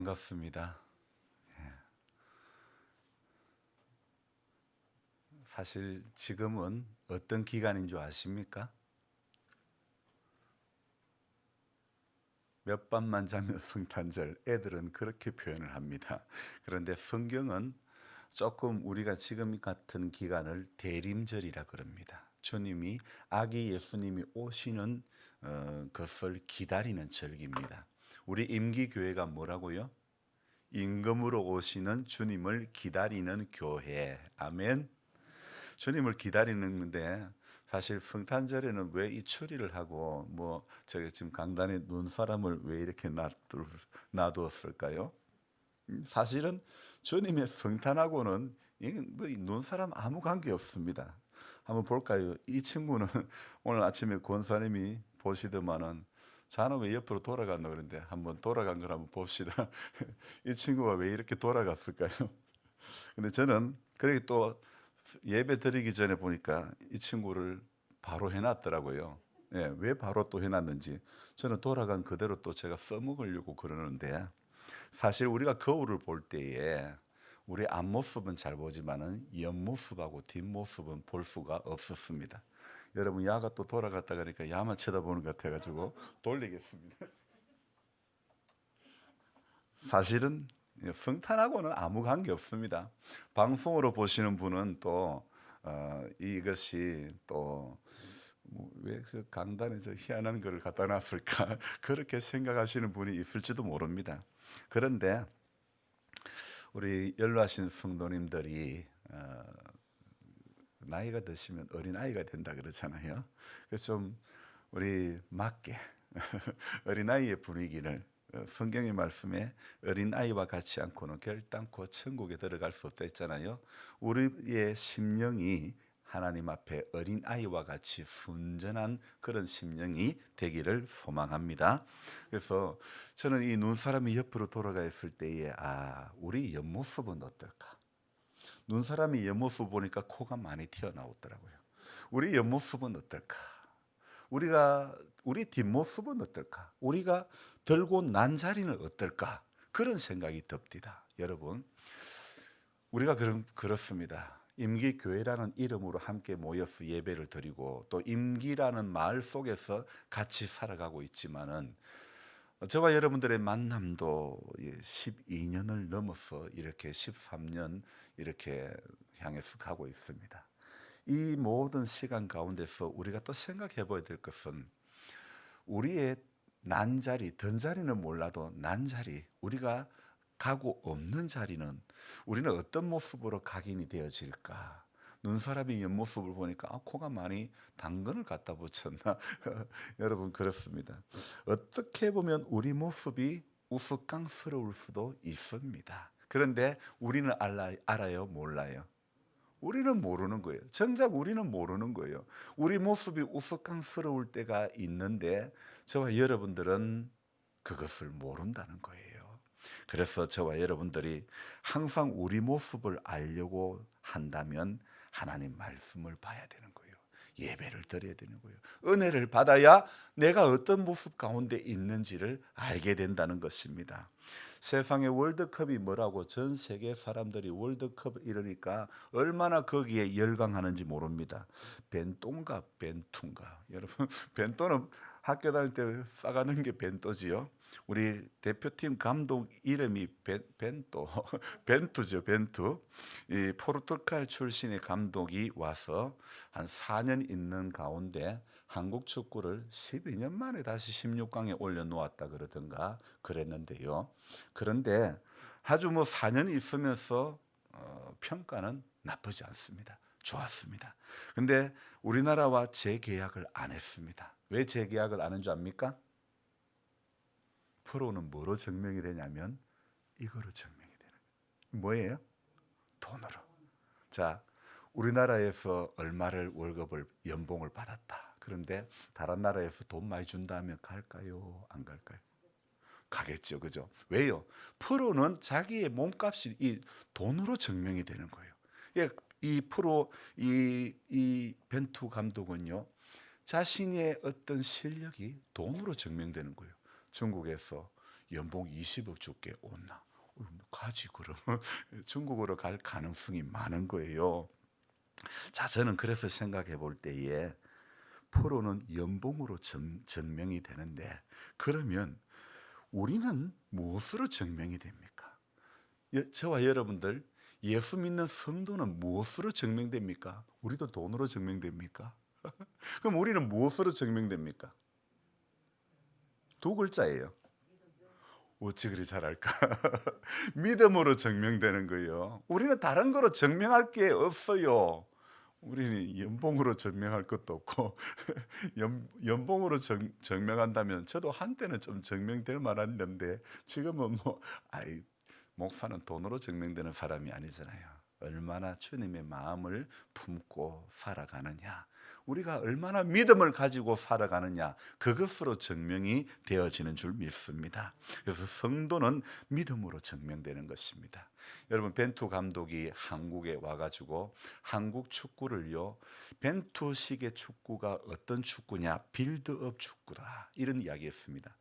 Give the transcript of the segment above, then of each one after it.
반갑습니다. 사실 지금은 어떤 기간인 줄 아십니까? 몇 밤만 자면 성탄절, 애들은 그렇게 표현을 합니다. 그런데 성경은 조금 우리가 지금 같은 기간을 대림절이라 그럽니다. 주님이 아기 예수님이 오시는 것을 기다리는 절기입니다. 우리 임기교회가 뭐라고요? 임금으로 오시는 주님을 기다리는 교회. 아멘. 주님을 기다리는데 사실 성탄절에는 왜 이 추리를 하고 뭐 저기 지금 강단에 눈사람을 왜 이렇게 놔두었을까요? 사실은 주님의 성탄하고는 뭐 눈사람 아무 관계 없습니다. 한번 볼까요? 이 친구는 오늘 아침에 권사님이 보시더만은 자는 왜 옆으로 돌아갔나 그런데 한번 돌아간 걸 한번 봅시다. 이 친구가 왜 이렇게 돌아갔을까요? 근데 저는 그렇게 또 예배 드리기 전에 보니까 이 친구를 바로 해놨더라고요. 예, 왜 바로 또 해놨는지 저는 돌아간 그대로 또 제가 써먹으려고 그러는데 사실 우리가 거울을 볼 때에 우리 앞모습은 잘 보지만은 옆모습하고 뒷모습은 볼 수가 없었습니다. 여러분 야가 또 돌아갔다 그러니까 야만 쳐다보는 것 같아가지고 돌리겠습니다. 사실은 성탄하고는 아무 관계 없습니다. 방송으로 보시는 분은 또 이것이 또 왜 강단에 저 희한한 걸 갖다 놨을까 그렇게 생각하시는 분이 있을지도 모릅니다. 그런데 우리 연로하신 성도님들이 나이가 드시면 어린 아이가 된다 그러잖아요. 그래서 좀 우리 맞게 어린아이의 분위기를 성경의 말씀에 어린아이와 같이 않고는 결단코 천국에 들어갈 수 없다 했잖아요. 우리의 심령이 하나님 앞에 어린아이와 같이 순전한 그런 심령이 되기를 소망합니다. 그래서 저는 이 눈사람이 옆으로 돌아가 있을 때에 우리 옆모습은 어떨까? 눈사람이 옆모습 보니까 코가 많이 튀어나오더라고요. 우리 옆모습은 어떨까? 우리 뒷모습은 어떨까? 우리가 들고 난 자리는 어떨까? 그런 생각이 듭니다. 여러분, 우리가 그렇습니다. 임기교회라는 이름으로 함께 모여서 예배를 드리고 또 임기라는 마을 속에서 같이 살아가고 있지만은 저와 여러분들의 만남도 12년을 넘어서 이렇게 13년 이렇게 향해서 가고 있습니다. 이 모든 시간 가운데서 우리가 또 생각해 봐야 될 것은 우리의 난자리, 든 자리는 몰라도 난자리, 우리가 가고 없는 자리는 우리는 어떤 모습으로 각인이 되어질까? 눈사람이 옆모습을 보니까 코가 많이 당근을 갖다 붙였나? 여러분 그렇습니다. 어떻게 보면 우리 모습이 우스꽝스러울 수도 있습니다. 그런데 우리는 알아요? 몰라요? 우리는 모르는 거예요. 정작 우리는 모르는 거예요. 우리 모습이 우스꽝스러울 때가 있는데 저와 여러분들은 그것을 모른다는 거예요. 그래서 저와 여러분들이 항상 우리 모습을 알려고 한다면 하나님 말씀을 봐야 되는 거예요. 예배를 드려야 되는 거예요. 은혜를 받아야 내가 어떤 모습 가운데 있는지를 알게 된다는 것입니다. 세상의 월드컵이 뭐라고 전 세계 사람들이 월드컵 이러니까 얼마나 거기에 열광하는지 모릅니다. 벤또인가 벤투인가 여러분 벤또는 학교 다닐 때 싸가는 게 벤또지요. 우리 대표팀 감독 이름이 벤또 벤투죠 벤투. 이 포르투갈 출신의 감독이 와서 한 4년 있는 가운데 한국 축구를 12년 만에 다시 16강에 올려놓았다 그러던가 그랬는데요. 그런데 아주 뭐 4년 있으면서 평가는 나쁘지 않습니다. 좋았습니다. 근데 우리나라와 재계약을 안 했습니다. 왜 재계약을 안 한 줄 압니까? 프로는 뭐로 증명이 되냐면 이거로 증명이 되는 거예요. 뭐예요? 돈으로. 자, 우리나라에서 얼마를 월급을 연봉을 받았다. 그런데 다른 나라에서 돈 많이 준다면 갈까요? 안 갈까요? 가겠죠. 그죠? 왜요? 프로는 자기의 몸값이 이 돈으로 증명이 되는 거예요. 예, 이 프로 이 벤투 감독은요. 자신의 어떤 실력이 돈으로 증명되는 거예요. 중국에서 연봉 20억 줄게 온나? 가지 그러면 중국으로 갈 가능성이 많은 거예요. 자, 저는 그래서 생각해 볼 때에 프로는 연봉으로 증명이 되는데, 그러면 우리는 무엇으로 증명이 됩니까? 저와 여러분들, 예수 믿는 성도는 무엇으로 증명됩니까? 우리도 돈으로 증명됩니까? 그럼 우리는 무엇으로 증명됩니까? 두 글자예요. 어찌 그리 잘할까? 믿음으로 증명되는 거예요. 우리는 다른 거로 증명할 게 없어요. 우리는 연봉으로 증명할 것도 없고 연봉으로 증명한다면 저도 한때는 좀 증명될 만했는데 지금은 목사는 돈으로 증명되는 사람이 아니잖아요. 얼마나 주님의 마음을 품고 살아가느냐, 우리가 얼마나 믿음을 가지고 살아가느냐, 그것으로 증명이 되어지는 줄 믿습니다. 그래서 성도는 믿음으로 증명되는 것입니다. 여러분, 벤투 감독이 한국에 와가지고 한국 축구를요, 벤투식의 축구가 어떤 축구냐, 빌드업 축구다, 이런 이야기했습니다.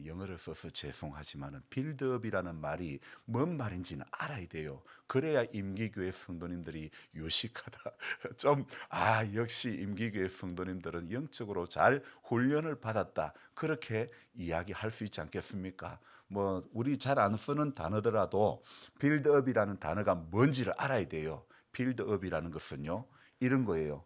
영어를 써서 죄송하지만 빌드업이라는 말이 뭔 말인지는 알아야 돼요. 그래야 임기교회 성도님들이 요식하다 좀 역시 임기교회 성도님들은 영적으로 잘 훈련을 받았다, 그렇게 이야기할 수 있지 않겠습니까? 뭐 우리 잘 안 쓰는 단어더라도 빌드업이라는 단어가 뭔지를 알아야 돼요. 빌드업이라는 것은요, 이런 거예요.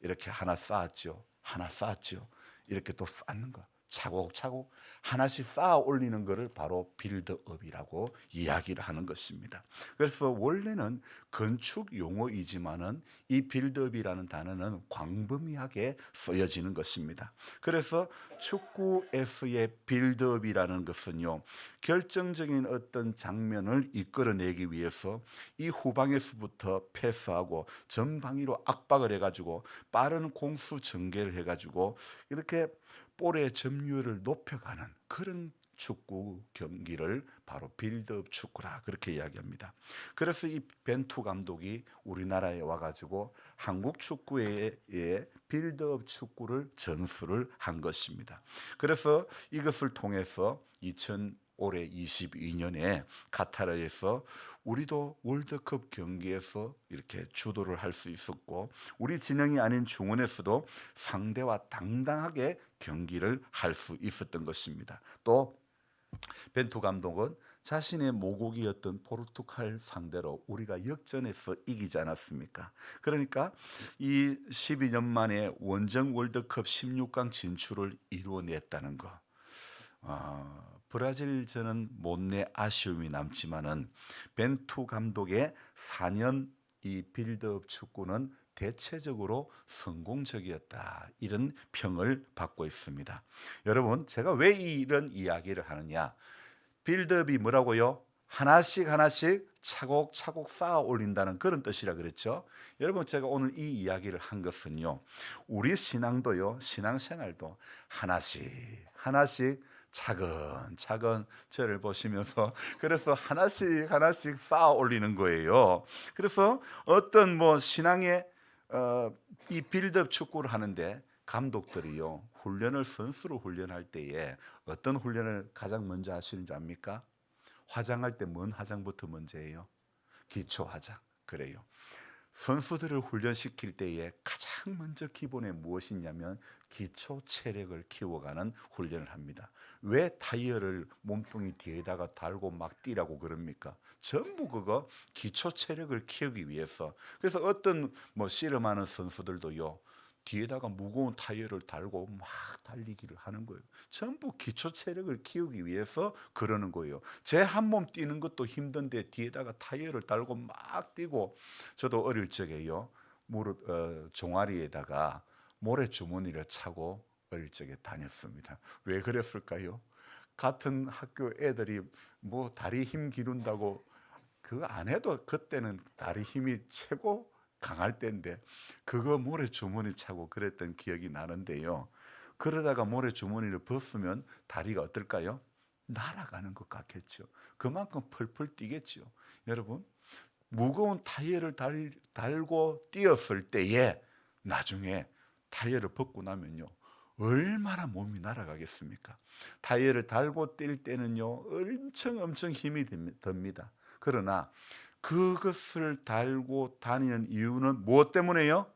이렇게 하나 쌓았죠. 하나 쌓았죠. 이렇게 또 쌓는 거. 차곡차곡 하나씩 쌓아 올리는 것을 바로 빌드업이라고 이야기를 하는 것입니다. 그래서 원래는 건축 용어이지만은 이 빌드업이라는 단어는 광범위하게 쓰여지는 것입니다. 그래서 축구에서의 빌드업이라는 것은요, 결정적인 어떤 장면을 이끌어내기 위해서 이 후방에서부터 패스하고 전방위로 압박을 해가지고 빠른 공수 전개를 해가지고 이렇게 볼의 점유율을 높여가는 그런 축구 경기를 바로 빌드업 축구라, 그렇게 이야기합니다. 그래서 이 벤투 감독이 우리나라에 와가지고 한국 축구의 빌드업 축구를 전수를 한 것입니다. 그래서 이것을 통해서 올해 22년에 카타르에서 우리도 월드컵 경기에서 이렇게 주도를 할 수 있었고, 우리 진영이 아닌 중원에서도 상대와 당당하게 경기를 할 수 있었던 것입니다. 또 벤투 감독은 자신의 모국이었던 포르투갈 상대로 우리가 역전해서 이기지 않았습니까? 그러니까 이 12년 만에 원정 월드컵 16강 진출을 이루어냈다는 거. 브라질전은 못내 아쉬움이 남지만은 벤투 감독의 4년 이 빌드업 축구는 대체적으로 성공적이었다, 이런 평을 받고 있습니다. 여러분, 제가 왜 이런 이야기를 하느냐? 빌드업이 뭐라고요? 하나씩 하나씩 차곡차곡 쌓아 올린다는 그런 뜻이라 그랬죠. 여러분, 제가 오늘 이 이야기를 한 것은요, 우리 신앙도요, 신앙생활도 하나씩 하나씩 차근차근 저를 보시면서 그래서 하나씩 하나씩 쌓아 올리는 거예요. 그래서 어떤 신앙의 이 빌드업 축구를 하는데 감독들이요, 훈련을 선수로 훈련할 때에 어떤 훈련을 가장 먼저 하시는지 압니까? 화장할 때 뭔 화장부터 먼저 해요? 기초 화장. 그래요. 선수들을 훈련시킬 때에 가장 먼저 기본에 무엇이 있냐면 기초 체력을 키워가는 훈련을 합니다. 왜 타이어를 몸뚱이 뒤에다가 달고 막 뛰라고 그럽니까? 전부 그거 기초 체력을 키우기 위해서. 그래서 어떤 씨름하는 선수들도요, 뒤에다가 무거운 타이어를 달고 막 달리기를 하는 거예요. 전부 기초 체력을 키우기 위해서 그러는 거예요. 제 한 몸 뛰는 것도 힘든데 뒤에다가 타이어를 달고 막 뛰고, 저도 어릴 적에요, 무릎 종아리에다가 모래주머니를 차고 어릴 적에 다녔습니다. 왜 그랬을까요? 같은 학교 애들이 다리 힘 기른다고 그거 안 해도 그때는 다리 힘이 최고 강할 때인데 그거 모래 주머니 차고 그랬던 기억이 나는데요. 그러다가 모래 주머니를 벗으면 다리가 어떨까요? 날아가는 것 같겠죠. 그만큼 펄펄 뛰겠죠. 여러분, 무거운 타이어를 달고 뛰었을 때에 나중에 타이어를 벗고 나면요, 얼마나 몸이 날아가겠습니까? 타이어를 달고 뛸 때는요 엄청 힘이 듭니다. 그러나 그것을 달고 다니는 이유는 무엇 때문에요?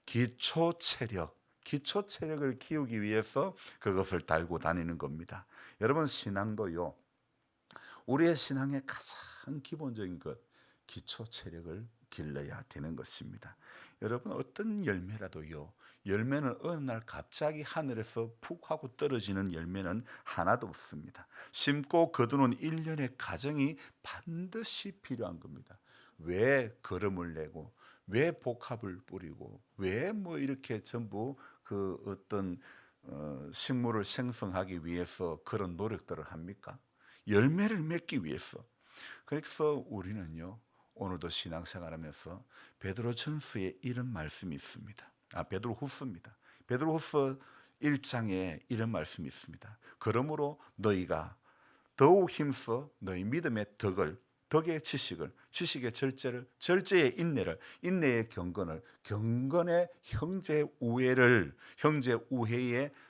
기초 체력. 기초 체력을 키우기 위해서 그것을 달고 다니는 겁니다. 여러분, 신앙도요, 우리의 신앙의 가장 기본적인 것, 기초 체력을 길러야 되는 것입니다. 여러분, 어떤 열매라도요, 열매는 어느 날 갑자기 하늘에서 푹 하고 떨어지는 열매는 하나도 없습니다. 심고 거두는 일련의 과정이 반드시 필요한 겁니다. 왜 거름을 내고, 왜 복합을 뿌리고, 왜 뭐 이렇게 전부 그 어떤 식물을 생성하기 위해서 그런 노력들을 합니까? 열매를 맺기 위해서. 그래서 우리는요, 오늘도 신앙생활하면서 베드로전서에 이런 말씀이 있습니다. 베드로후서입니다. 베드로후서 1장에 이런 말씀이 있습니다. 그러므로 너희가 더욱 힘써 너희 믿음의 덕의 지식을, 지식의 절제를, 절제의 인내를, 인내의 경건을, 경건의 형제 우애의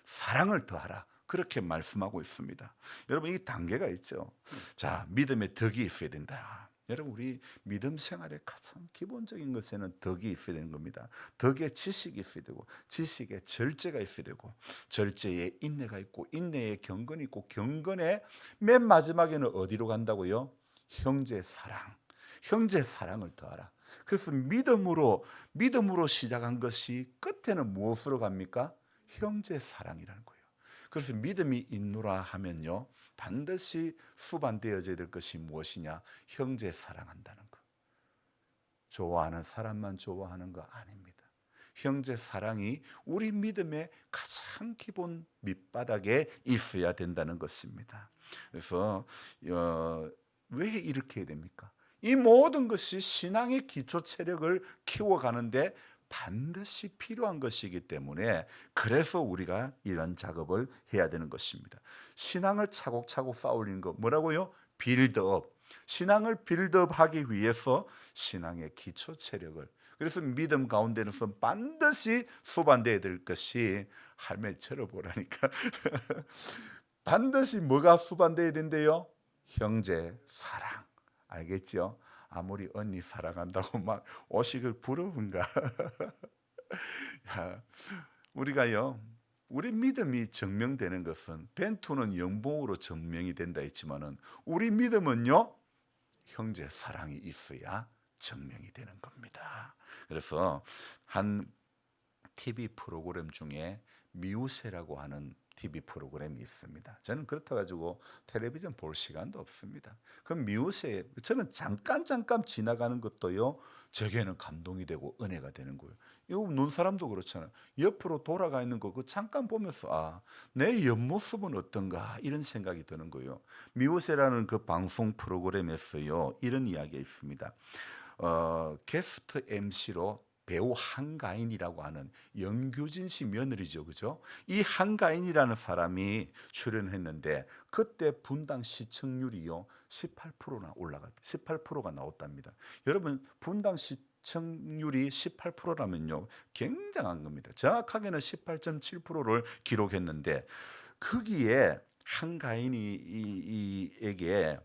사랑을 더하라. 그렇게 말씀하고 있습니다. 여러분, 이 단계가 있죠. 자, 믿음의 덕이 있어야 된다. 여러분, 우리 믿음 생활의 가장 기본적인 것에는 덕이 있어야 되는 겁니다. 덕의 지식이 있어야 되고, 지식의 절제가 있어야 되고, 절제에 인내가 있고, 인내에 경건이 있고, 경건에 맨 마지막에는 어디로 간다고요? 형제 사랑. 형제 사랑을 더하라. 그래서 믿음으로 시작한 것이 끝에는 무엇으로 갑니까? 형제 사랑이라는 거예요. 그래서 믿음이 있노라 하면요, 반드시 수반되어져야 될 것이 무엇이냐? 형제 사랑한다는 것. 좋아하는 사람만 좋아하는 거 아닙니다. 형제 사랑이 우리 믿음의 가장 기본 밑바닥에 있어야 된다는 것입니다. 그래서 왜 이렇게 해야 됩니까? 이 모든 것이 신앙의 기초 체력을 키워가는데 반드시 필요한 것이기 때문에, 그래서 우리가 이런 작업을 해야 되는 것입니다. 신앙을 차곡차곡 쌓아올리는 거 뭐라고요? 빌드업. 신앙을 빌드업하기 위해서 신앙의 기초 체력을, 그래서 믿음 가운데서 반드시 수반되어야 될 것이, 할매 들어보라니까 반드시 뭐가 수반되어야 된대요? 형제 사랑. 알겠죠? 아무리 언니 사랑한다고 막 오식을 부르는가. 우리가요, 우리 믿음이 증명되는 것은, 벤투는 연봉으로 증명이 된다 했지만은 우리 믿음은요, 형제 사랑이 있어야 증명이 되는 겁니다. 그래서 한 TV 프로그램 중에 미우새라고 하는 TV 프로그램이 있습니다. 저는 그렇다 가지고 텔레비전 볼 시간도 없습니다. 그 미우새, 저는 잠깐 지나가는 것도요, 제게는 감동이 되고 은혜가 되는 거예요. 이거 눈 사람도 그렇잖아요. 옆으로 돌아가 있는 거 그 잠깐 보면서 내 옆모습은 어떤가 이런 생각이 드는 거예요. 미우새라는 그 방송 프로그램에서요, 이런 이야기가 있습니다. 게스트 MC로 배우 한가인이라고 하는 영규진 씨 며느리죠, 그죠? 이 한가인이라는 사람이 출연했는데, 그때 분당 시청률이요 18%나 18%가 나왔답니다. 여러분, 분당 시청률이 18%라면요 굉장한 겁니다. 정확하게는 18.7%를 기록했는데, 거기에 한가인이에게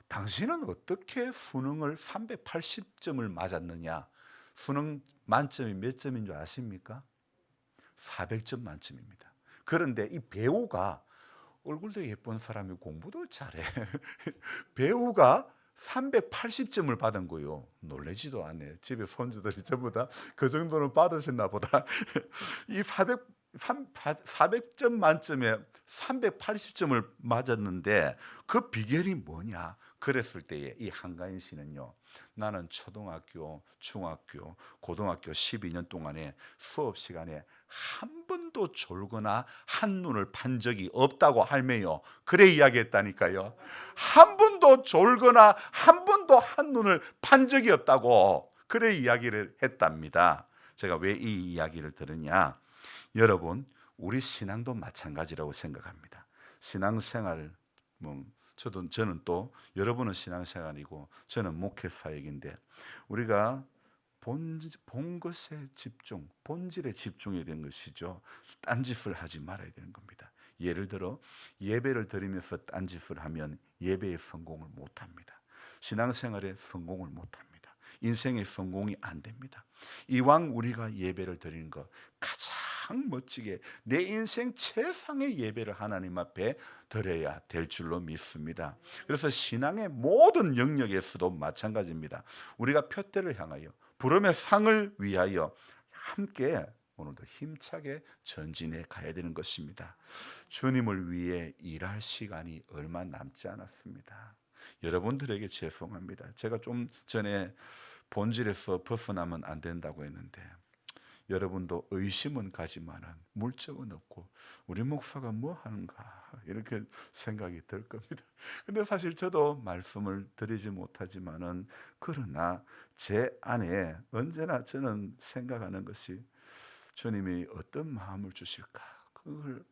당신은 어떻게 수능을 380점을 맞았느냐? 수능 만점이 몇 점인 줄 아십니까? 400점 만점입니다. 그런데 이 배우가, 얼굴도 예쁜 사람이 공부도 잘해. 배우가 380점을 받은 거요. 놀라지도 않네. 집에 손주들이 전부 다 그 정도는 받으셨나 보다. 이 400점 만점에 380점을 맞았는데 그 비결이 뭐냐? 그랬을 때에 이 한가인 씨는요, 나는 초등학교, 중학교, 고등학교 12년 동안에 수업 시간에 한 번도 졸거나 한눈을 판 적이 없다고 할매요. 그래 이야기했다니까요. 한 번도 졸거나 한 번도 한눈을 판 적이 없다고 그래 이야기를 했답니다. 제가 왜 이 이야기를 들으냐? 여러분, 우리 신앙도 마찬가지라고 생각합니다. 신앙생활, 저는 또, 여러분은 신앙생활이고 저는 목회 사역인데, 우리가 본 것에 집중, 본질에 집중해야 되는 것이죠. 딴짓을 하지 말아야 되는 겁니다. 예를 들어 예배를 드리면서 딴짓을 하면 예배에 성공을 못합니다. 신앙생활에 성공을 못합니다. 인생의 성공이 안 됩니다. 이왕 우리가 예배를 드리는 것, 가장 멋지게 내 인생 최상의 예배를 하나님 앞에 드려야 될 줄로 믿습니다. 그래서 신앙의 모든 영역에서도 마찬가지입니다. 우리가 표대를 향하여 부름의 상을 위하여 함께 오늘도 힘차게 전진해 가야 되는 것입니다. 주님을 위해 일할 시간이 얼마 남지 않았습니다. 여러분들에게 죄송합니다. 제가 좀 전에 본질에서 벗어나면 안 된다고 했는데 여러분도 의심은 가지만은 물적은 없고 우리 목사가 뭐 하는가 이렇게 생각이 들 겁니다. 근데 사실 저도 말씀을 드리지 못하지만은 그러나 제 안에 언제나 저는 생각하는 것이 주님이 어떤 마음을 주실까?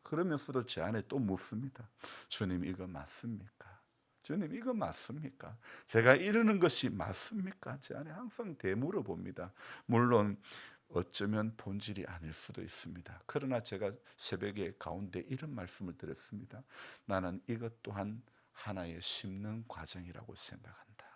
그러면서도 제 안에 또 묻습니다. 주님 이거 맞습니까? 주님 이거 맞습니까? 제가 이루는 것이 맞습니까? 제 안에 항상 되물어봅니다. 물론 어쩌면 본질이 아닐 수도 있습니다. 그러나 제가 새벽에 가운데 이런 말씀을 드렸습니다. 나는 이것 또한 하나의 심는 과정이라고 생각한다.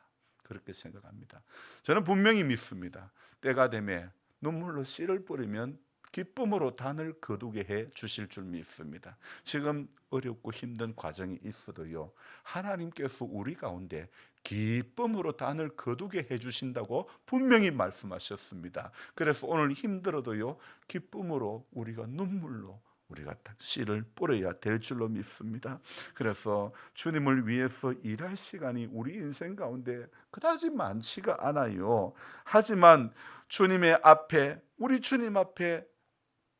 그렇게 생각합니다. 저는 분명히 믿습니다. 때가 되면 눈물로 씨를 뿌리면 기쁨으로 단을 거두게 해 주실 줄 믿습니다. 지금 어렵고 힘든 과정이 있어도요, 하나님께서 우리 가운데 기쁨으로 단을 거두게 해 주신다고 분명히 말씀하셨습니다. 그래서 오늘 힘들어도요, 기쁨으로 우리가 눈물로 우리가 씨를 뿌려야 될 줄로 믿습니다. 그래서 주님을 위해서 일할 시간이 우리 인생 가운데 그다지 많지가 않아요. 하지만 주님의 앞에, 우리 주님 앞에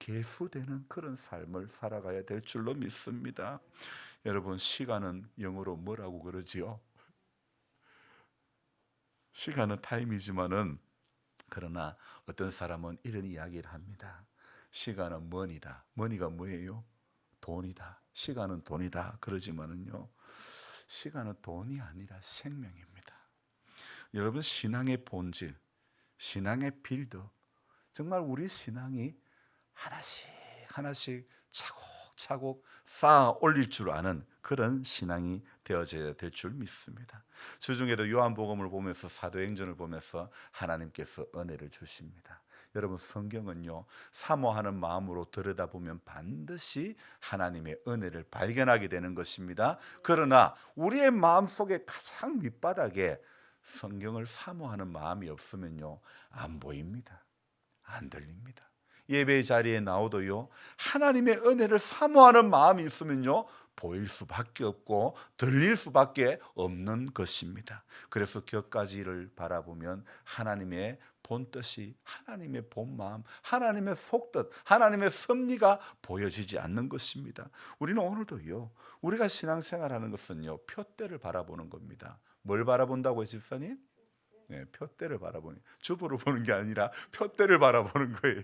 계수되는 그런 삶을 살아가야 될 줄로 믿습니다. 여러분, 시간은 영어로 뭐라고 그러지요? 시간은 타임이지만은 그러나 어떤 사람은 이런 이야기를 합니다. 시간은 머니다. 머니가 뭐예요? 돈이다. 시간은 돈이다. 그러지만은요, 시간은 돈이 아니라 생명입니다. 여러분, 신앙의 본질, 신앙의 빌드, 정말 우리 신앙이 하나씩 하나씩 차곡차곡 쌓아 올릴 줄 아는 그런 신앙이 되어져야 될 줄 믿습니다. 주중에도 요한복음을 보면서 사도행전을 보면서 하나님께서 은혜를 주십니다. 여러분, 성경은요, 사모하는 마음으로 들여다보면 반드시 하나님의 은혜를 발견하게 되는 것입니다. 그러나 우리의 마음속에 가장 밑바닥에 성경을 사모하는 마음이 없으면요, 안 보입니다. 안 들립니다. 예배 자리에 나오도요, 하나님의 은혜를 사모하는 마음이 있으면요, 보일 수밖에 없고 들릴 수밖에 없는 것입니다. 그래서 격가지를 바라보면 하나님의 본뜻이, 하나님의 본마음, 하나님의 속뜻, 하나님의 섭리가 보여지지 않는 것입니다. 우리는 오늘도요, 우리가 신앙생활하는 것은요, 표대를 바라보는 겁니다. 뭘 바라본다고요, 집사님? 네, 표대를 바라보는, 주보를 보는 게 아니라 표대를 바라보는 거예요.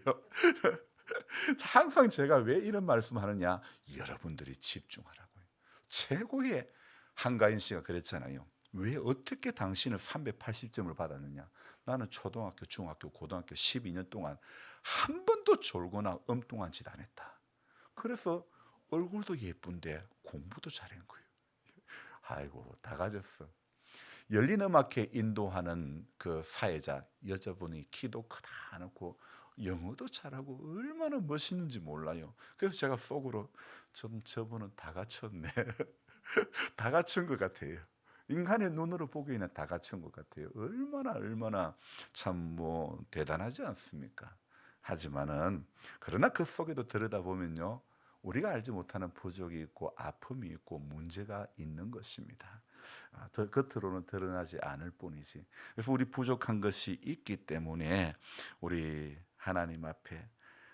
항상 제가 왜 이런 말씀하느냐, 여러분들이 집중하라고요. 최고의 한가인 씨가 그랬잖아요. 왜 어떻게 당신은 380점을 받았느냐? 나는 초등학교, 중학교, 고등학교 12년 동안 한 번도 졸거나 엉뚱한 짓 안 했다. 그래서 얼굴도 예쁜데 공부도 잘한 거예요. 아이고, 다 가졌어. 열린음악회 인도하는 그 사회자 여자분이 키도 크다 놓고 영어도 잘하고 얼마나 멋있는지 몰라요. 그래서 제가 속으로 좀 저분은 다 갖췄네. 다 갖춘 것 같아요. 인간의 눈으로 보기에는 다 갖춘 것 같아요. 얼마나 참 뭐 대단하지 않습니까? 하지만은 그러나 그 속에도 들여다보면요, 우리가 알지 못하는 부족이 있고 아픔이 있고 문제가 있는 것입니다. 겉으로는 드러나지 않을 뿐이지. 그래서 우리 부족한 것이 있기 때문에 우리 하나님 앞에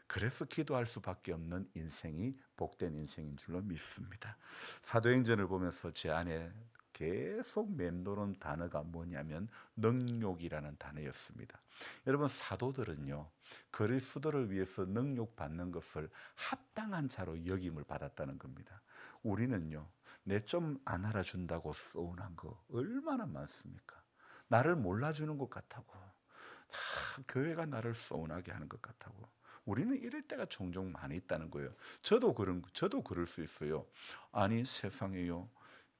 그래서 기도할 수밖에 없는 인생이 복된 인생인 줄로 믿습니다. 사도행전을 보면서 제 안에 계속 맴도는 단어가 뭐냐면 능욕이라는 단어였습니다. 여러분, 사도들은요, 그리스도를 위해서 능욕받는 것을 합당한 자로 여김을 받았다는 겁니다. 우리는요, 내 좀 안 알아준다고 서운한 거 얼마나 많습니까? 나를 몰라주는 것 같다고, 교회가 나를 서운하게 하는 것 같다고. 우리는 이럴 때가 종종 많이 있다는 거예요. 저도 그럴 수 있어요. 아니 세상에요.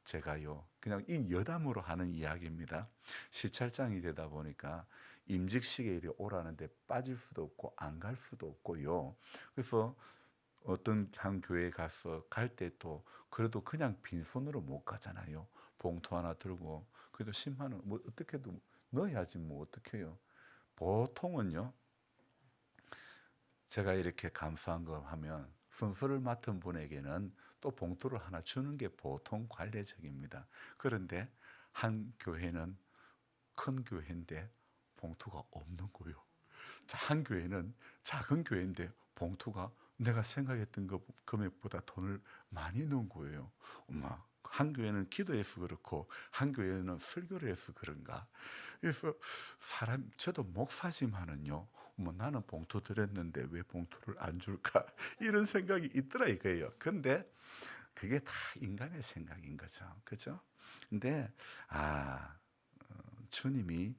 제가요. 그냥 이 여담으로 하는 이야기입니다. 시찰장이 되다 보니까 임직식에 이리 오라는데 빠질 수도 없고 안 갈 수도 없고요. 그래서 어떤 한 교회에 가서 갈 때 또 그래도 그냥 빈손으로 못 가잖아요. 봉투 하나 들고 그래도 10만 원 뭐 어떻게도 넣어야지 뭐 어떡해요. 보통은요. 제가 이렇게 감사한 거 하면 순서를 맡은 분에게는 또 봉투를 하나 주는 게 보통 관례적입니다. 그런데 한 교회는 큰 교회인데 봉투가 없는 거예요. 한 교회는 작은 교회인데 봉투가 내가 생각했던 것 금액보다 돈을 많이 넣은 거예요. 엄마, 한 교회는 기도해서 그렇고 한 교회는 설교를 해서 그런가. 그래서 저도 목사지만은요. 뭐 나는 봉투 드렸는데 왜 봉투를 안 줄까? 이런 생각이 있더라 이거예요. 근데 그게 다 인간의 생각인 거죠. 그죠? 근데 아, 주님이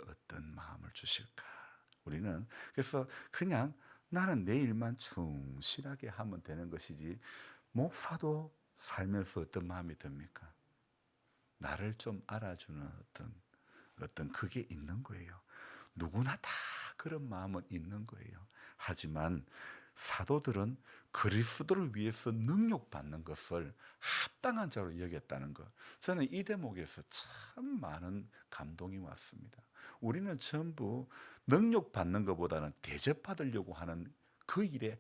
어떤 마음을 주실까? 우리는 그래서 그냥 나는 내 일만 충실하게 하면 되는 것이지 목사도 살면서 어떤 마음이 듭니까? 나를 좀 알아주는 어떤 그게 있는 거예요. 누구나 다 그런 마음은 있는 거예요. 하지만 사도들은 그리스도를 위해서 능력받는 것을 합당한 자로 여겼다는 것. 저는 이 대목에서 참 많은 감동이 왔습니다. 우리는 전부 능력받는 것보다는 대접받으려고 하는 그 일에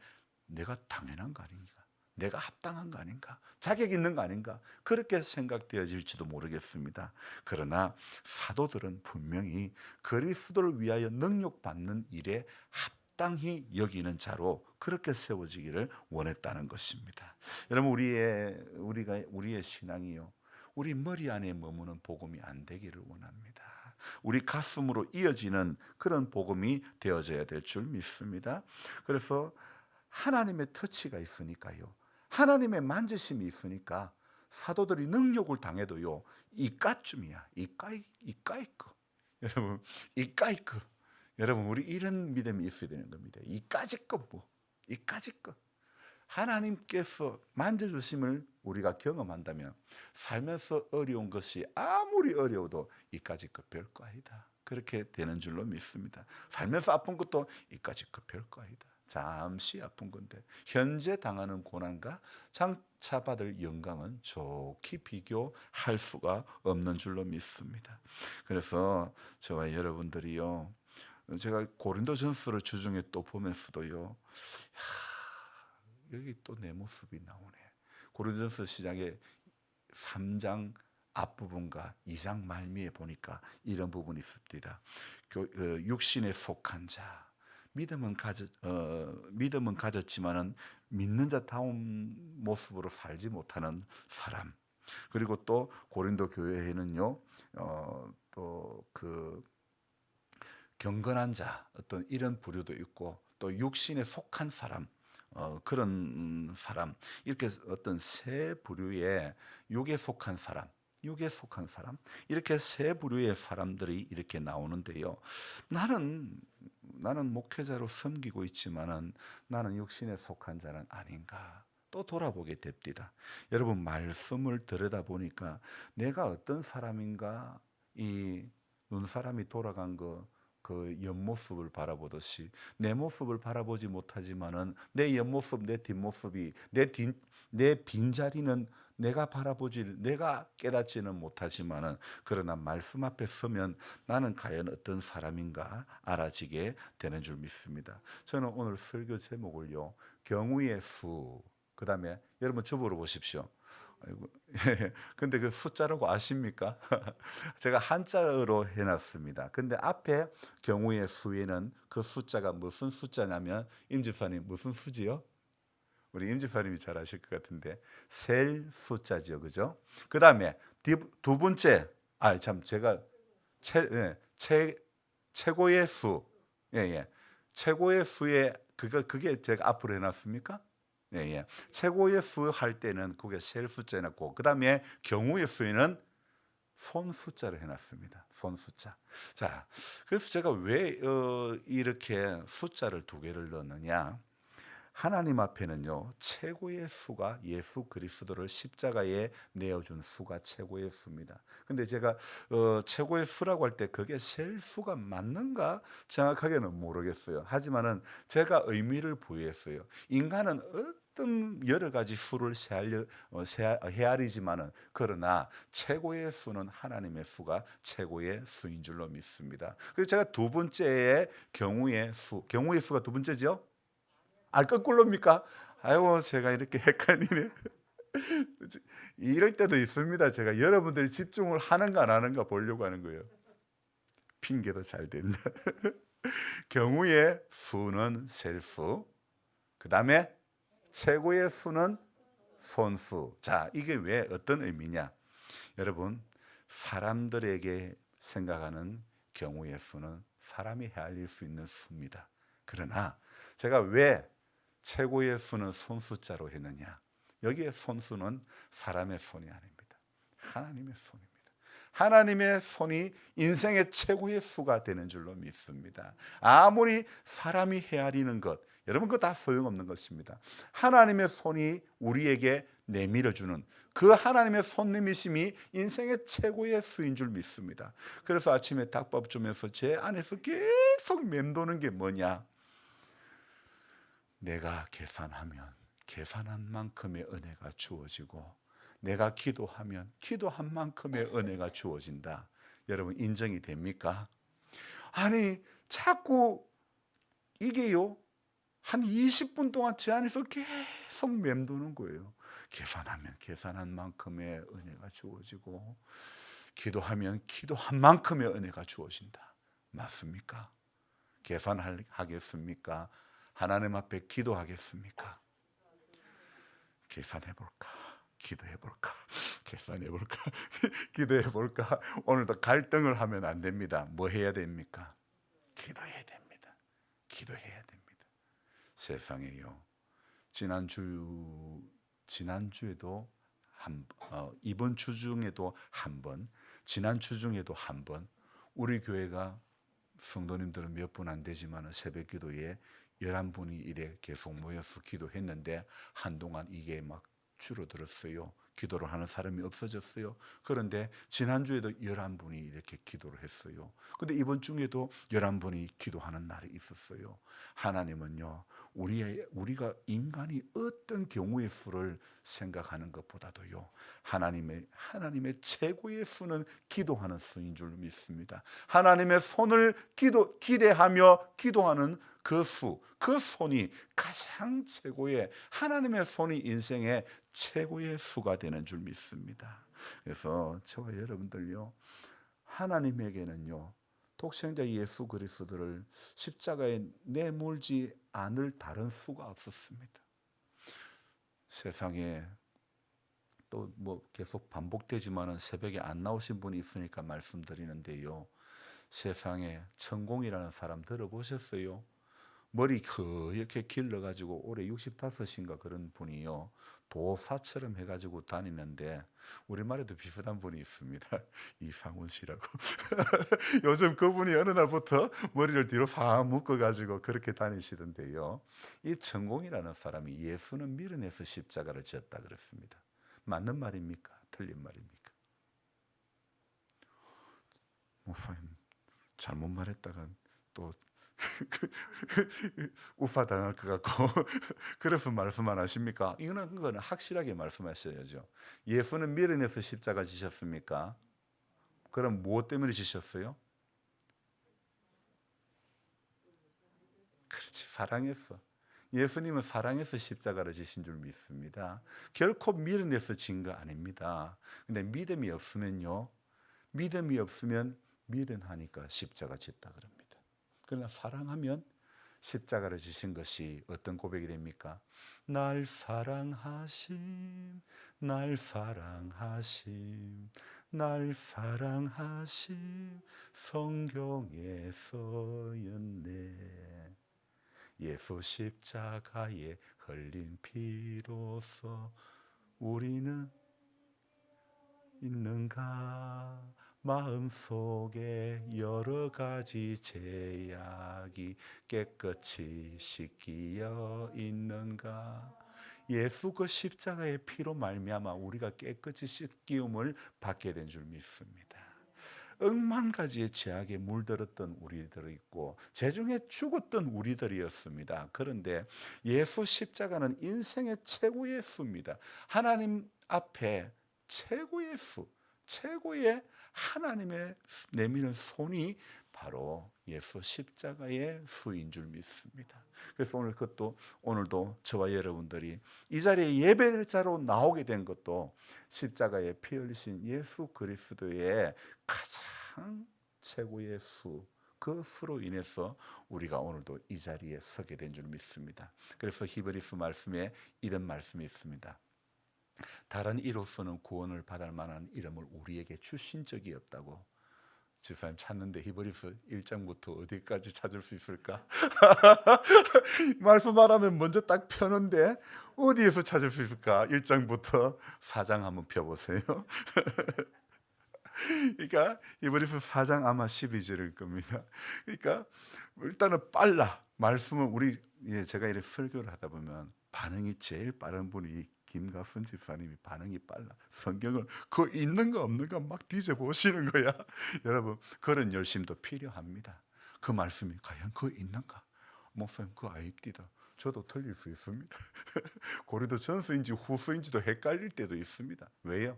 내가 당연한 거 아닌가? 내가 합당한 거 아닌가? 자격 있는 거 아닌가? 그렇게 생각되어질지도 모르겠습니다. 그러나 사도들은 분명히 그리스도를 위하여 능력받는 일에 합당히 여기는 자로 그렇게 세워지기를 원했다는 것입니다. 여러분 우리의 신앙이요. 우리 머리 안에 머무는 복음이 안 되기를 원합니다. 우리 가슴으로 이어지는 그런 복음이 되어져야 될 줄 믿습니다. 그래서 하나님의 터치가 있으니까요. 하나님의 만지심이 있으니까 사도들이 능력을 당해도요. 이까쯤이야. 이까이 거. 여러분, 이까이 거. 여러분, 우리 이런 믿음이 있어야 되는 겁니다. 이까지 거 뭐. 이까지 거. 하나님께서 만져주심을 우리가 경험한다면 살면서 어려운 것이 아무리 어려워도 이까지 거 별거 아니다. 그렇게 되는 줄로 믿습니다. 살면서 아픈 것도 이까지 거 별거 아니다. 잠시 아픈 건데 현재 당하는 고난과 장차받을 영광은 좋게 비교할 수가 없는 줄로 믿습니다. 그래서 저와 여러분들이요, 제가 고린도전서를 주중에 또 보면서도요, 여기 또 내 모습이 나오네. 고린도전서 시작에 3장 앞부분과 2장 말미에 보니까 이런 부분이 있습니다. 육신에 속한 자, 믿음은 가졌지만은 믿는 자다운 모습으로 살지 못하는 사람. 그리고 또 고린도 교회에는요, 또 그 경건한 자, 어떤 이런 부류도 있고 또 육신에 속한 사람. 그런 사람, 이렇게 어떤 세 부류의 육에 속한 사람, 이렇게 세 부류의 사람들이 이렇게 나오는데요. 나는 목회자로 섬기고 있지만은 나는 육신에 속한 자는 아닌가? 또 돌아보게 됩니다. 여러분, 말씀을 들여다 보니까 내가 어떤 사람인가, 이 눈사람이 돌아간 그 옆모습을 바라보듯이 내 모습을 바라보지 못하지만은 내 옆모습, 내 뒷모습이 내 빈자리는 내가 깨닫지는 못하지만은 그러나 말씀 앞에 서면 나는 과연 어떤 사람인가 알아지게 되는 줄 믿습니다. 저는 오늘 설교 제목을요, 경우의 수, 그다음에 여러분 주보로 보십시오. 아이고, 근데 그 숫자라고 아십니까? 제가 한자로 해놨습니다. 근데 앞에 경우의 수에는 그 숫자가 무슨 숫자냐면 임집사님 무슨 수지요? 우리 임집사님이 잘 아실 것 같은데 셀 숫자죠, 그죠? 그 다음에 두 번째, 참 제가 최고의 수, 최고의 수에 그게 제가 앞으로 해놨습니까? 최고의 수 할 때는 그게 셀 숫자 해놨고 그 다음에 경우의 수에는 손 숫자를 해놨습니다. 손 숫자. 자, 그래서 제가 왜 이렇게 숫자를 두 개를 넣느냐? 하나님 앞에는요, 최고의 수가 예수 그리스도를 십자가에 내어준 수가 최고의 수입니다. 근데 제가 최고의 수라고 할 때 그게 셀 수가 맞는가 정확하게는 모르겠어요. 하지만은 제가 의미를 부여했어요. 인간은 어떤 여러 가지 수를 헤아리지만은, 그러나 최고의 수는 하나님의 수가 최고의 수인 줄로 믿습니다. 그래서 제가 두 번째의 경우의 수가 두 번째죠. 아, 거꾸로입니까? 아이고, 제가 이렇게 헷갈리네. 이럴 때도 있습니다. 제가 여러분들이 집중을 하는가 안 하는가 보려고 하는 거예요. 핑계도 잘 된다. 경우의 수는 셀수, 그 다음에 최고의 수는 손수. 자, 이게 왜 어떤 의미냐? 여러분, 사람들에게 생각하는 경우의 수는 사람이 헤아릴 수 있는 수입니다. 그러나 제가 왜 최고의 수는 손숫자로 했느냐? 여기에 손수는 사람의 손이 아닙니다. 하나님의 손입니다. 하나님의 손이 인생의 최고의 수가 되는 줄로 믿습니다. 아무리 사람이 헤아리는 것, 여러분 그거 다 소용없는 것입니다. 하나님의 손이 우리에게 내밀어주는 그 하나님의 손내미심이 인생의 최고의 수인 줄 믿습니다. 그래서 아침에 닭밥 주면서 제 안에서 계속 맴도는 게 뭐냐? 내가 계산하면 계산한 만큼의 은혜가 주어지고, 내가 기도하면 기도한 만큼의 은혜가 주어진다. 여러분 인정이 됩니까? 아니 자꾸 이게요, 한 20분 동안 제 안에서 계속 맴도는 거예요. 계산하면 계산한 만큼의 은혜가 주어지고, 기도하면 기도한 만큼의 은혜가 주어진다. 맞습니까? 계산하겠습니까? 하나님 앞에 기도하겠습니까? 계산해볼까? 기도해볼까? 계산해볼까? 기도해볼까? 오늘도 갈등을 하면 안 됩니다. 뭐 해야 됩니까? 기도해야 됩니다. 기도해야 됩니다. 세상에요, 지난주에도 이번 주 중에도 한 번, 지난 주 중에도 한 번, 우리 교회가 성도님들은 몇 분 안 되지만 새벽 기도에 11분이 이래 계속 모여서 기도했는데, 한동안 이게 막 줄어들었어요. 기도를 하는 사람이 없어졌어요. 그런데 지난주에도 11분이 이렇게 기도를 했어요. 근데 이번 주에도 11분이 기도하는 날이 있었어요. 하나님은요, 우리가 인간이 어떤 경우의 수를 생각하는 것보다도요, 하나님의 최고의 수는 기도하는 수인 줄 믿습니다. 하나님의 손을 기대하며 기도하는 그 손이 가장 최고의, 하나님의 손이 인생의 최고의 수가 되는 줄 믿습니다. 그래서 저와 여러분들요, 하나님에게는요, 독생자 예수 그리스도를 십자가에 내몰지 않을 다른 수가 없었습니다. 세상에 또 뭐 계속 반복되지만은 새벽에 안 나오신 분이 있으니까 말씀드리는데요, 세상에 천공이라는 사람 들어보셨어요? 머리 이렇게 길러가지고 올해 65인가 그런 분이요, 도사처럼 해가지고 다니는데, 우리말에도 비슷한 분이 있습니다. 이상훈 씨라고. 요즘 그분이 어느 날부터 머리를 뒤로 싹 묶어가지고 그렇게 다니시던데요, 이 천공이라는 사람이 예수는 밀어내서 십자가를 졌다 그랬습니다. 맞는 말입니까? 틀린 말입니까? 목사님 잘못 말했다가 또 우파 당할 것 같고 그래서 말씀 안 하십니까? 이거는 확실하게 말씀하셔야죠. 예수는 밀어내서 십자가 지셨습니까? 그럼 무엇 때문에 지셨어요? 그렇지, 사랑해서. 예수님은 사랑해서 십자가를 지신 줄 믿습니다. 결코 밀어내서 진 거 아닙니다. 근데 믿음이 없으면 미련하니까 십자가 짓다 그럽니다. 그러나 사랑하면 십자가를 지신 것이 어떤 고백이 됩니까? 날 사랑하심, 날 사랑하심, 날 사랑하심, 성경에 써였네. 예수 십자가에 흘린 피로써 우리는 있는가? 마음속에 여러 가지 제약이 깨끗이 씻기어 있는가? 예수 그 십자가의 피로 말미암아 우리가 깨끗이 씻기움을 받게 된 줄 믿습니다. 억만 가지의 죄악에 물들었던 우리들이 있고 죄중에 죽었던 우리들이었습니다. 그런데 예수 십자가는 인생의 최고의 수입니다. 하나님 앞에 최고의 수, 최고의 하나님의 내미는 손이 바로 예수 십자가의 수인 줄 믿습니다. 그래서 오늘 그것도 오늘도 저와 여러분들이 이 자리에 예배자로 나오게 된 것도 십자가에 피 흘리신 예수 그리스도의 가장 최고의 수, 그 수로 인해서 우리가 오늘도 이 자리에 서게 된 줄 믿습니다. 그래서 히브리서 말씀에 이런 말씀이 있습니다. 다른 이로서는 구원을 받을 만한 이름을 우리에게 주신 적이 없다고. 집사님 찾는데 히브리서 1장부터 어디까지 찾을 수 있을까? 말씀 말하면 먼저 딱 펴는데 어디에서 찾을 수 있을까? 1장부터 4장 한번 펴보세요. 그러니까 히브리서 4장 아마 12절일 겁니다. 그러니까 일단은 빨라. 말씀은 우리 제가 이렇게 설교를 하다 보면 반응이 제일 빠른 분이 김갑순 집사님이 반응이 빨라. 성경을 그 있는 거 없는 거 막 뒤져보시는 거야. 여러분 그런 열심도 필요합니다. 그 말씀이 과연 그 있는가? 목사님 그 아입디다. 저도 틀릴 수 있습니다. 고린도 전서인지 후서인지도 헷갈릴 때도 있습니다. 왜요?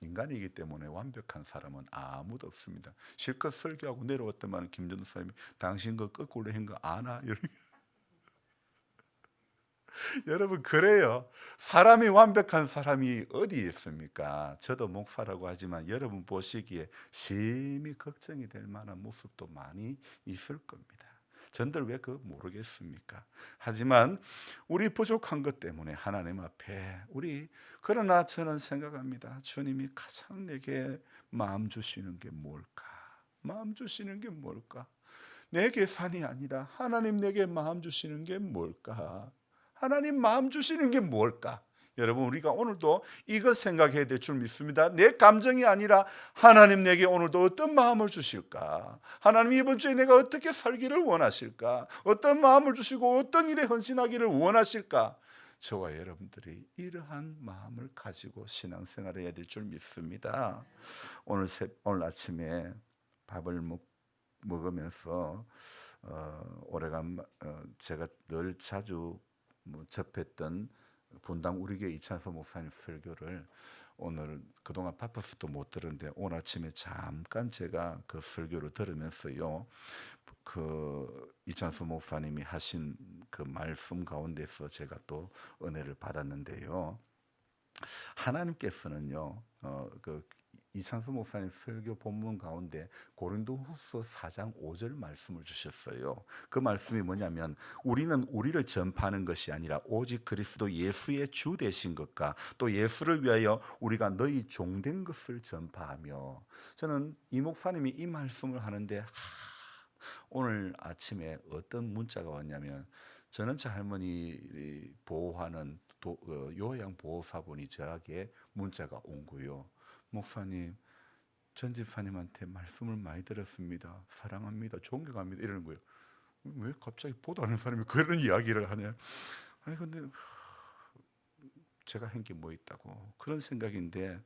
인간이기 때문에 완벽한 사람은 아무도 없습니다. 실컷 설교하고 내려왔더만 김전도 사님이 당신 거 거꾸로 한 거 아나? 여러분 그래요. 사람이 완벽한 사람이 어디 있습니까? 저도 목사라고 하지만 여러분 보시기에 심히 걱정이 될 만한 모습도 많이 있을 겁니다. 전들 왜 그거 모르겠습니까? 하지만 우리 부족한 것 때문에 하나님 앞에 우리 그러나 저는 생각합니다. 주님이 가장 내게 마음 주시는 게 뭘까? 마음 주시는 게 뭘까? 내 계산이 아니라 하나님 내게 마음 주시는 게 뭘까? 하나님 마음 주시는 게 뭘까? 여러분 우리가 오늘도 이것 생각해야 될 줄 믿습니다. 내 감정이 아니라 하나님 내게 오늘도 어떤 마음을 주실까? 하나님 이번 주에 내가 어떻게 살기를 원하실까? 어떤 마음을 주시고 어떤 일에 헌신하기를 원하실까? 저와 여러분들이 이러한 마음을 가지고 신앙생활을 해야 될 줄 믿습니다. 오늘 아침에 밥을 먹으면서 오래간 제가 늘 자주 접했던 분당 우리교회 이찬수 목사님 설교를 오늘 그동안 바빠서도 못 들었는데 오늘 아침에 잠깐 제가 그 설교를 들으면서요 그 이찬수 목사님이 하신 그 말씀 가운데서 제가 또 은혜를 받았는데요. 하나님께서는요 그 이창수 목사님 설교 본문 가운데 고린도후서 4장 5절 말씀을 주셨어요. 그 말씀이 뭐냐면 우리는 우리를 전파하는 것이 아니라 오직 그리스도 예수의 주 되신 것과 또 예수를 위하여 우리가 너희 종된 것을 전파하며. 저는 이 목사님이 이 말씀을 하는데 오늘 아침에 어떤 문자가 왔냐면 저는 제 할머니 보호하는 요양보호사분이 저에게 문자가 온 거예요. 목사님, 전 집사님한테 말씀을 많이 들었습니다. 사랑합니다. 존경합니다. 이러는 거예요. 왜 갑자기 보도 않는 사람이 그런 이야기를 하냐? 아니 근데 제가 한 게 뭐 있다고 그런 생각인데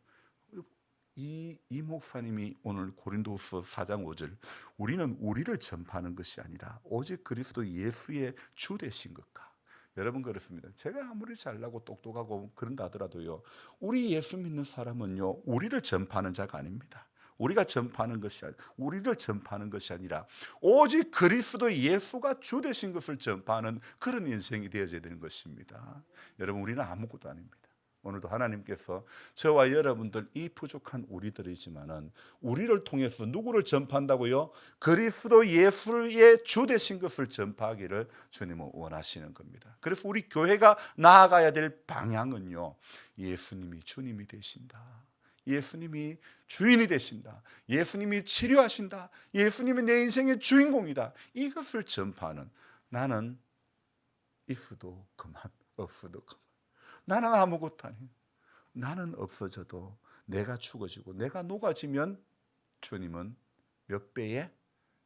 이 목사님이 오늘 고린도후서 4장 5절 우리는 우리를 전파하는 것이 아니라 오직 그리스도 예수의 주 되신 것과. 여러분 그렇습니다. 제가 아무리 잘나고 똑똑하고 그런다 하더라도요 우리 예수 믿는 사람은요 우리를 전파하는 자가 아닙니다. 우리가 전파하는 것이 우리를 전파하는 것이 아니라 오직 그리스도 예수가 주 되신 것을 전파하는 그런 인생이 되어져야 되는 것입니다. 여러분 우리는 아무것도 아닙니다. 오늘도 하나님께서 저와 여러분들 이 부족한 우리들이지만은 우리를 통해서 누구를 전파한다고요? 그리스도 예수의 주 되신 것을 전파하기를 주님은 원하시는 겁니다. 그래서 우리 교회가 나아가야 될 방향은요 예수님이 주님이 되신다. 예수님이 주인이 되신다. 예수님이 치료하신다. 예수님이 내 인생의 주인공이다. 이것을 전파하는 나는 있어도 그만 없어도 그만 나는 아무것도 아니에요. 나는 없어져도 내가 죽어지고 내가 녹아지면 주님은 몇 배에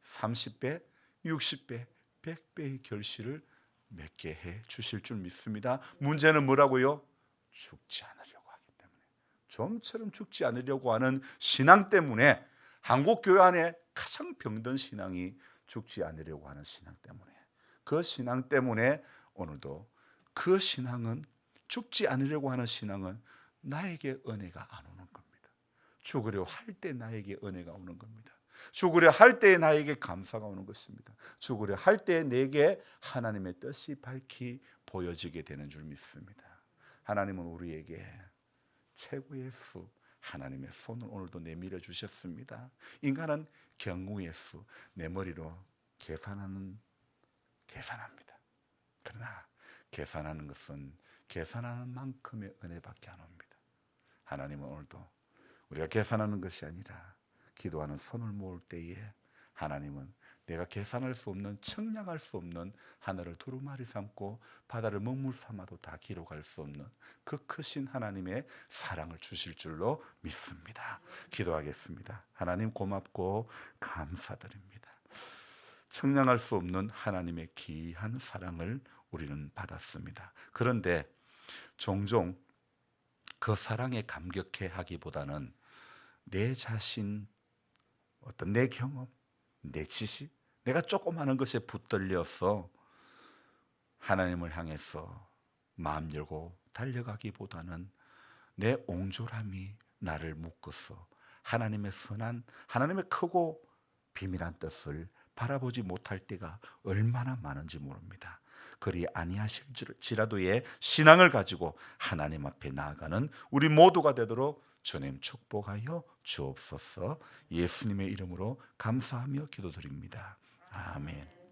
30배, 60배, 100배의 결실을 맺게 해 주실 줄 믿습니다. 문제는 뭐라고요? 죽지 않으려고 하기 때문에, 좀처럼 죽지 않으려고 하는 신앙 때문에, 한국 교회 안에 가장 병든 신앙이 죽지 않으려고 하는 신앙 때문에, 그 신앙 때문에 오늘도 그 신앙은, 죽지 않으려고 하는 신앙은 나에게 은혜가 안 오는 겁니다. 죽으려 할 때 나에게 은혜가 오는 겁니다. 죽으려 할 때 나에게 감사가 오는 것입니다. 죽으려 할 때 내게 하나님의 뜻이 밝히 보여지게 되는 줄 믿습니다. 하나님은 우리에게 최고의 수, 하나님의 손을 오늘도 내밀어 주셨습니다. 인간은 경우의 수, 내 머리로 계산합니다. 그러나 계산하는 것은 계산하는 만큼의 은혜밖에 안 옵니다. 하나님은 오늘도 우리가 계산하는 것이 아니라 기도하는 손을 모을 때에, 하나님은 내가 계산할 수 없는, 측량할 수 없는, 하늘을 두루마리 삼고 바다를 먹물 삼아도 다 기록할 수 없는 그 크신 하나님의 사랑을 주실 줄로 믿습니다. 기도하겠습니다. 하나님 고맙고 감사드립니다. 측량할 수 없는 하나님의 귀한 사랑을 우리는 받았습니다. 그런데 종종 그 사랑에 감격해 하기보다는 내 자신, 어떤 내 경험, 내 지식, 내가 조금 하는 것에 붙들려서 하나님을 향해서 마음 열고 달려가기보다는 내 옹졸함이 나를 묶어서 하나님의 선한, 하나님의 크고 비밀한 뜻을 바라보지 못할 때가 얼마나 많은지 모릅니다. 그리 아니하실지라도의 신앙을 가지고 하나님 앞에 나아가는 우리 모두가 되도록 주님 축복하여 주옵소서. 예수님의 이름으로 감사하며 기도드립니다. 아멘.